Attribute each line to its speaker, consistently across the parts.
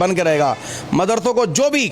Speaker 1: बन के रहेगा। मदरसों को जो भी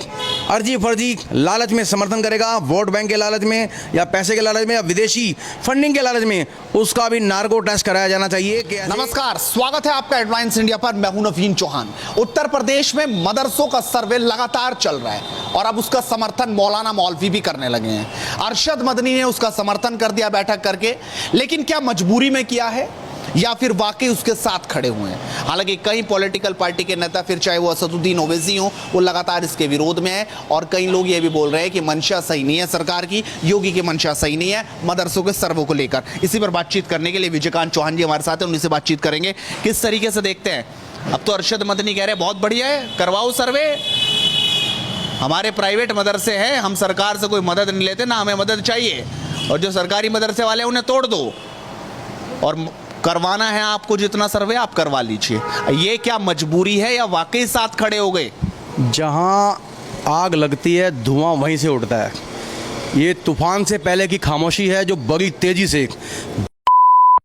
Speaker 1: अर्जी फर्जी लालच में समर्थन करेगा, वोट बैंक के लालच में या पैसे के लालच में या विदेशी फंडिंग के लालच में, उसका भी नार्को टेस्ट कराया जाना चाहिए।
Speaker 2: नमस्कार, स्वागत है आपका हेडलाइंस इंडिया पर। मैं हूं नवीन चौहान। उत्तर प्रदेश में मदरसों का सर्वे लगातार चल रहा है और अब उसका समर्थन मौलाना मौलवी भी करने लगे हैं। अरशद मदनी ने उसका समर्थन कर दिया बैठक करके, लेकिन क्या मजबूरी में किया है या फिर वाकई उसके साथ खड़े हुए हैं? हालांकि कई पॉलिटिकल पार्टी के नेता, फिर चाहे वो असदुद्दीन ओवैसी हो, वो लगातार इसके विरोध में है और कई लोग ये भी बोल रहे हैं कि मंशा सही नहीं है सरकार की, योगी की मंशा सही नहीं है मदरसों के सर्वे को लेकर। इसी पर बातचीत करने के लिए विजयकांत चौहान जी हमारे साथ हैं, उनसे बातचीत करेंगे। किस तरीके से देखते हैं? अब तो अरशद मदनी कह रहे हैं बहुत बढ़िया है, करवाओ सर्वे, हमारे प्राइवेट मदरसे हैं, हम सरकार से कोई मदद नहीं लेते, ना हमें मदद चाहिए, और जो सरकारी मदरसे वाले हैं उन्हें तोड़ दो और करवाना है आपको जितना सर्वे आप करवा लीजिए। ये क्या मजबूरी है या वाकई साथ खड़े हो गए?
Speaker 1: जहां आग लगती है धुआं वहीं से उठता है। ये तूफान से पहले की खामोशी है जो बड़ी तेजी से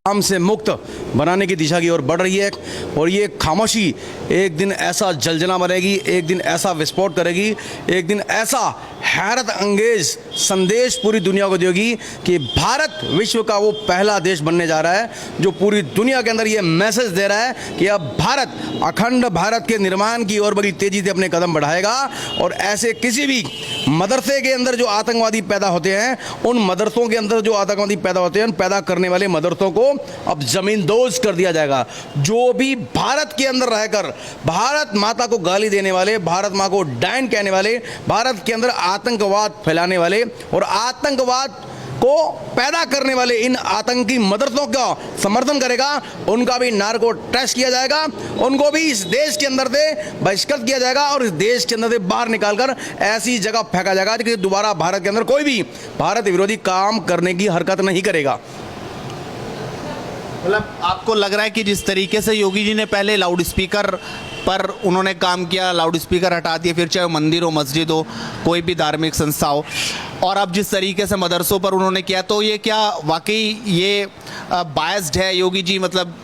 Speaker 1: काम से मुक्त बनाने की दिशा की ओर बढ़ रही है। और ये खामोशी एक दिन ऐसा जलजना बनेगी, एक दिन ऐसा विस्फोट करेगी, एक दिन ऐसा हैरत अंगेज संदेश पूरी दुनिया को देगी कि भारत विश्व का वो पहला देश बनने जा रहा है जो पूरी दुनिया के अंदर ये मैसेज दे रहा है कि अब भारत अखंड भारत के निर्माण की ओर बड़ी तेजी से अपने कदम बढ़ाएगा। और ऐसे किसी भी मदरसे के अंदर जो आतंकवादी पैदा होते हैं, उन मदरसों के अंदर जो आतंकवादी पैदा होते हैं, उन पैदा करने वाले मदरसों को अब जमींदोज कर दिया जाएगा। जो भी भारत के अंदर रहकर भारत माता को गाली देने वाले, भारत माँ को डायन कहने वाले, भारत के अंदर आतंकवाद फैलाने वाले और आतंकवाद को पैदा करने वाले इन आतंकी मदरसों का समर्थन करेगा, उनका भी नार्को टेस्ट किया जाएगा, उनको भी इस देश के अंदर से बहिष्कृत किया जाएगा और इस देश के अंदर से बाहर निकालकर ऐसी जगह फेंका जाएगा कि दोबारा भारत के अंदर कोई भी भारत विरोधी काम करने की हरकत नहीं करेगा।
Speaker 2: मतलब आपको लग रहा है कि जिस तरीके से योगी जी ने पहले लाउड स्पीकर पर उन्होंने काम किया, लाउड स्पीकर हटा दिए, फिर चाहे मंदिर हो, मस्जिद हो, कोई भी धार्मिक संस्था हो, और अब जिस तरीके से मदरसों पर उन्होंने किया, तो ये क्या वाकई ये बायस्ड है? योगी जी मतलब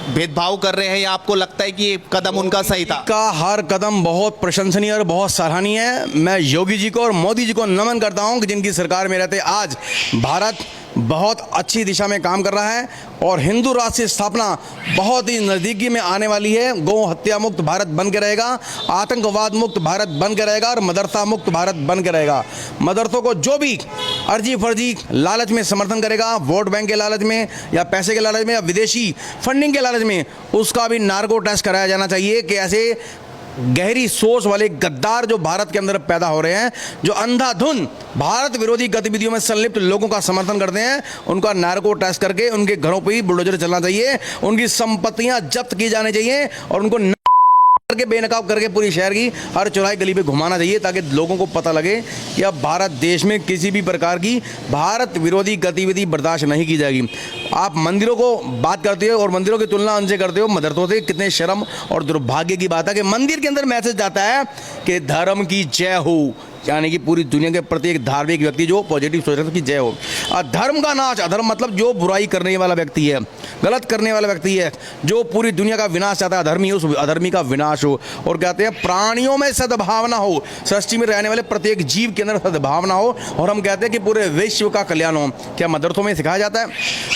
Speaker 2: भेदभाव कर रहे हैं या आपको लगता है कि ये कदम उनका सही था?
Speaker 1: का हर कदम बहुत प्रशंसनीय और बहुत सराहनीय है। मैं योगी जी को और मोदी जी को नमन करता हूं कि जिनकी सरकार में रहते आज भारत बहुत अच्छी दिशा में काम कर रहा है और हिंदू राष्ट्र की स्थापना बहुत ही नज़दीकी में आने वाली है। गौ हत्या मुक्त भारत बन के रहेगा, आतंकवाद मुक्त भारत बन के रहेगा और मदरसा मुक्त भारत बन के रहेगा। मदरसों को जो भी अर्जी फर्जी लालच में समर्थन करेगा, वोट बैंक के लालच में या पैसे के लालच में या विदेशी फंडिंग के लालच में, उसका भी नार्को टेस्ट कराया जाना चाहिए कि ऐसे गहरी सोच वाले गद्दार जो भारत के अंदर पैदा हो रहे हैं, जो अंधाधुन भारत विरोधी गतिविधियों में संलिप्त लोगों का समर्थन करते हैं, उनका नार्को टेस्ट करके उनके घरों पर ही बुलडोजर चलना चाहिए, उनकी संपत्तियां जब्त की जानी चाहिए और उनको करके बेनकाब करके पूरी शहर की हर चौराहे गली पे घुमाना चाहिए ताकि लोगों को पता लगे कि अब भारत देश में किसी भी प्रकार की भारत विरोधी गतिविधि बर्दाश्त नहीं की जाएगी। आप मंदिरों को बात करते हो और मंदिरों की तुलना उनसे करते हो मदरसों से, कितने शर्म और दुर्भाग्य की बात है कि मंदिर के अंदर मैसेज जाता है कि धर्म की जय हो, यानी कि पूरी दुनिया के प्रत्येक धार्मिक व्यक्ति जो पॉजिटिव सोच रहे हैं कि जय हो। अधर्म का नाश, अधर्म मतलब जो बुराई करने वाला व्यक्ति है, गलत करने वाला व्यक्ति है, जो पूरी दुनिया का विनाश चाहता है, अधर्मी, उस अधर्मी का विनाश हो। और कहते हैं प्राणियों में सद्भावना हो, सृष्टि में रहने वाले प्रत्येक जीव के अंदर सद्भावना हो, और हम कहते हैं कि पूरे विश्व का कल्याण हो। क्या मदरसों में सिखाया जाता है?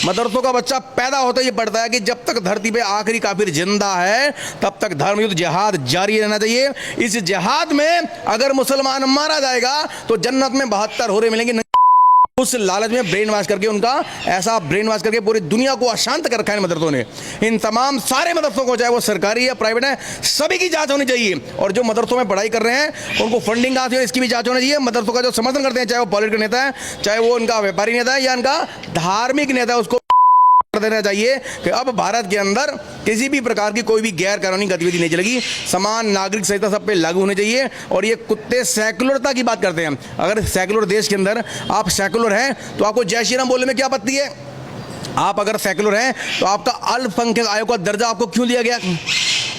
Speaker 1: मदरसों का बच्चा पैदा होता ही पढ़ता है कि जब तक धरती पे आखिरी काफिर जिंदा है तब तक धर्म युद्ध जिहाद जारी रहना चाहिए। इस जिहाद में अगर मुसलमान मारा जाएगा तो जन्नत में 72 होरे मिलेंगे। उस लालच में ब्रेन वॉश करके, उनका ऐसा ब्रेन वॉश करके पूरी दुनिया को अशांत कर रखा है मदरसों ने। इन तमाम सारे मदरसों को, चाहे वो सरकारी या प्राइवेट है, सभी की जांच होनी चाहिए। और जो मदरसों में पढ़ाई कर रहे हैं उनको फंडिंग कहाँ से, इसकी भी जांच होनी चाहिए। मदरसों का जो समर्थन करते हैं, चाहे वो पॉलिटिकल नेता है, चाहे वो उनका व्यापारी नेता है या उनका धार्मिक नेता है, उसको देना चाहिए कि अब भारत के अंदर किसी भी प्रकार की कोई भी गैर कानूनी गतिविधि नहीं चलेगी, समान नागरिक संहिता सब पे लागू होनी चाहिए। और ये कुत्ते सेकुलरता की बात करते हैं। अगर सेकुलर देश के अंदर आप सेकुलर हैं तो आपको जय श्री राम बोलने में क्या आपत्ति है? आप अगर सेकुलर हैं तो आपका अल्पसंख्यक आयोग का दर्जा आपको क्यों दिया गया?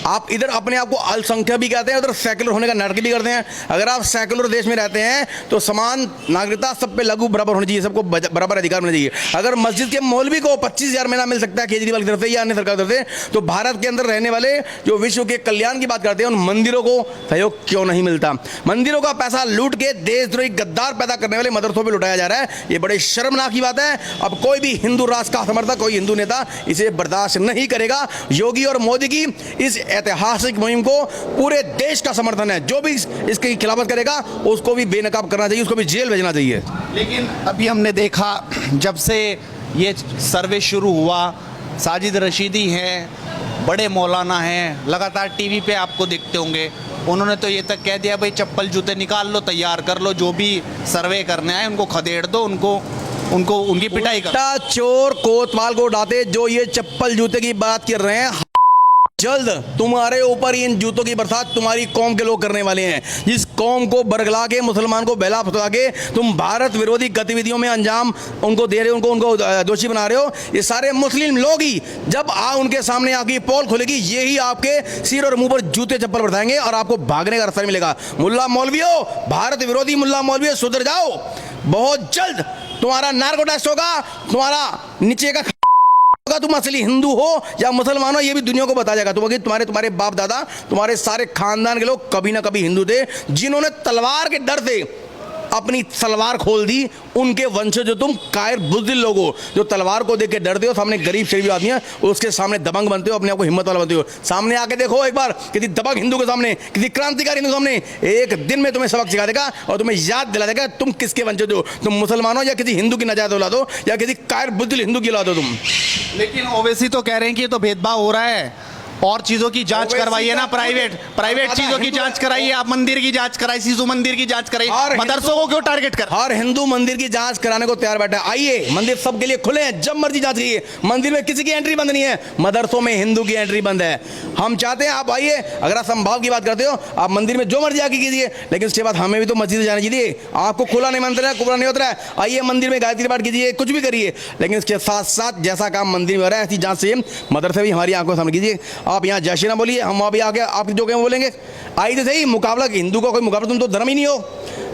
Speaker 1: आप इधर अपने आप को अल्पसंख्यक भी कहते हैं, उधर सेकुलर होने का नाटक भी करते हैं। अगर आप सेकुलर देश में रहते हैं तो समान नागरिकता सब पे लागू बराबर होनी चाहिए, सबको बराबर अधिकार मिलना चाहिए। अगर मस्जिद के मौलवी को 25,000 महीना मिल सकता है केजरीवाल की तरफ से या अन्य सरकार की तरफ से, तो भारत के अंदर रहने वाले जो विश्व के कल्याण की बात करते हैं उन मंदिरों को सहयोग क्यों नहीं मिलता? मंदिरों का पैसा लूट के देशद्रोही गद्दार पैदा करने वाले मदरसों पे लुटाया जा रहा है। ये बड़ी शर्मनाक की बात है। अब कोई भी हिंदू राष्ट्र का समर्थक, कोई हिंदू नेता इसे बर्दाश्त नहीं करेगा। योगी और मोदी की इस ऐतिहासिक मुहिम को पूरे देश का समर्थन है। जो भी इसकी खिलाफत करेगा उसको भी बेनकाब करना चाहिए, उसको भी जेल भेजना चाहिए।
Speaker 2: लेकिन अभी हमने देखा जब से ये सर्वे शुरू हुआ, साजिद रशीदी हैं, बड़े मौलाना हैं, लगातार टीवी पे आपको दिखते होंगे। उन्होंने तो ये तक कह दिया भाई चप्पल जूते निकाल लो, तैयार कर लो, जो भी सर्वे करने आए उनको खदेड़ दो, उनको उनकी पिटाई करो।
Speaker 1: चोर कोतवाल को उड़ाते जो ये चप्पल जूते की बात कर रहे हैं, जल्द तुम्हारे ऊपर इन जूतों की बरसात तुम्हारी कौम के लोग करने वाले हैं। जिस कौम को बरगला के, मुसलमान को बहला फुसला के तुम भारत विरोधी गतिविधियों में अंजाम उनको दे रहे हो, उनको दोषी बना रहे हो, ये सारे मुस्लिम लोग ही जब उनके सामने आके पोल खुलेगी, यही आपके सिर और मुंह पर जूते चप्पल बरसाएंगे और आपको भागने का रास्ता नहीं मिलेगा। मुल्ला मौलवियों, भारत विरोधी मुल्ला मौलवियों, सुधर जाओ। बहुत जल्द तुम्हारा नार्को टेस्ट होगा, तुम्हारा नीचे का तुम असली हिंदू हो या मुसलमान हो ये भी दुनिया को बता जाएगा। तुम्हारे बाप दादा, तुम्हारे सारे खानदान के लोग कभी ना कभी हिंदू थे, जिन्होंने तलवार के डर से अपनी तलवार खोल दी। उनके वंशज जो तुम कायर बुज़दिल लोग हो, जो तलवार को देख के डरते हो, सामने गरीब शरीफ आदमी है उसके सामने दबंग बनते हो, अपने आप को हिम्मत वाला बनते हो। सामने आके देखो एक बार किसी दबंग हिंदू के सामने, किसी क्रांतिकारी हिंदू के सामने, एक दिन में तुम्हें सबक सिखा देगा और तुम्हें याद दिला देगा तुम किसके वंशज हो। तुम मुसलमान हो या किसी हिंदू की नजायज औलाद हो या किसी कायर बुज़दिल हिंदू की औलाद हो तुम।
Speaker 2: लेकिन ओवैसी तो कह रहे हैं कि ये तो भेदभाव हो रहा है और चीजों की जांच करवाइए ना, प्राइवेट चीजों की जांच कराइए। आप मंदिर की जांच कराइए, शिशु मंदिर की जांच कराइए, मदरसों को क्यों टारगेट कर?
Speaker 1: हर हिंदू मंदिर की जांच कराने को तैयार बैठा है। आइए, मंदिर सबके लिए खुले हैं, जब मर्जी जांच कीजिए। मंदिर में किसी की एंट्री बंद नहीं है, मदरसों में हिंदू की एंट्री बंद है। हम चाहते हैं आप आइए, अगर आप संभाव की बात करते हो आप मंदिर में जो मर्जी आके कीजिए, लेकिन उसके बाद हमें भी तो मस्जिद जाने दीजिए। आपको खुला नहीं मंदिर है, खुला नहीं होता है, आइए मंदिर में गायत्री पाठ कीजिए, कुछ भी करिए, लेकिन इसके साथ साथ जैसा काम मंदिर में हो रहा है ऐसी जांच से मदरसे भी हमारी आंखों सामने कीजिए। आप यहाँ जय श्री राम बोलिए, हम अभी आगे आप जो कहें बोलेंगे। आई तो सही, मुकाबला हिंदू का कोई मुकाबला, तुम तो धर्म ही नहीं हो,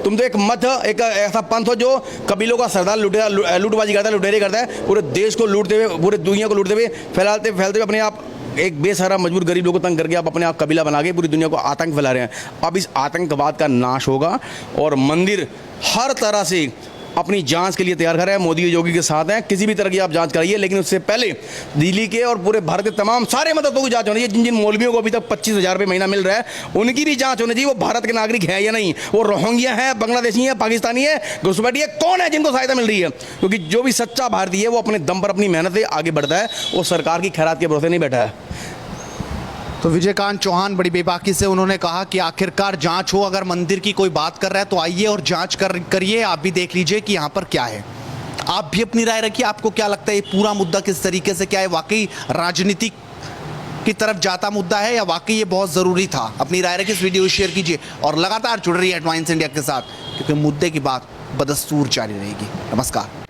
Speaker 1: तुम तो एक मत, एक ऐसा पंथ हो जो कबीलों का सरदार लूटबाजी करता है, लुटेरे करता है, पूरे देश को लूटते हुए, पूरे दुनिया को लूटते हुए, फैलते हुए अपने आप एक बेसहारा मजबूर गरीब लोगों को तंग करके आप अपने आप कबीला बना के पूरी दुनिया को आतंक फैला रहे हैं। अब इस आतंकवाद का नाश होगा और मंदिर हर तरह से अपनी जांच के लिए तैयार कर रहे हैं, मोदी योगी के साथ हैं। किसी भी तरह की आप जांच कराइए, लेकिन उससे पहले दिल्ली के और पूरे भारत के तमाम सारे मदरसों की जांच होनी चाहिए। जिन जिन मौलवियों को अभी तक 25,000 रुपये महीना मिल रहा है उनकी भी जांच होनी चाहिए। वो भारत के नागरिक है या नहीं, वो रोहिंग्या है, बांग्लादेशी है, पाकिस्तानी है, घुसपैठी है, कौन है जिनको सहायता मिल रही है? क्योंकि जो भी सच्चा भारतीय है वो अपने दम पर अपनी मेहनत से आगे बढ़ता है, वो सरकार की खैरात के भरोसे नहीं बैठा है।
Speaker 2: तो विजयकांत चौहान बड़ी बेबाकी से उन्होंने कहा कि आखिरकार जांच हो, अगर मंदिर की कोई बात कर रहा है तो आइए और जांच करिए, आप भी देख लीजिए कि यहाँ पर क्या है। आप भी अपनी राय रखिए, आपको क्या लगता है ये पूरा मुद्दा किस तरीके से, क्या है वाकई राजनीतिक की तरफ जाता मुद्दा है या वाकई ये बहुत ज़रूरी था? अपनी राय रखिए, इस वीडियो को शेयर कीजिए और लगातार जुड़ रही है एडवांस इंडिया के साथ, क्योंकि मुद्दे की बात बदस्तूर जारी रहेगी। नमस्कार।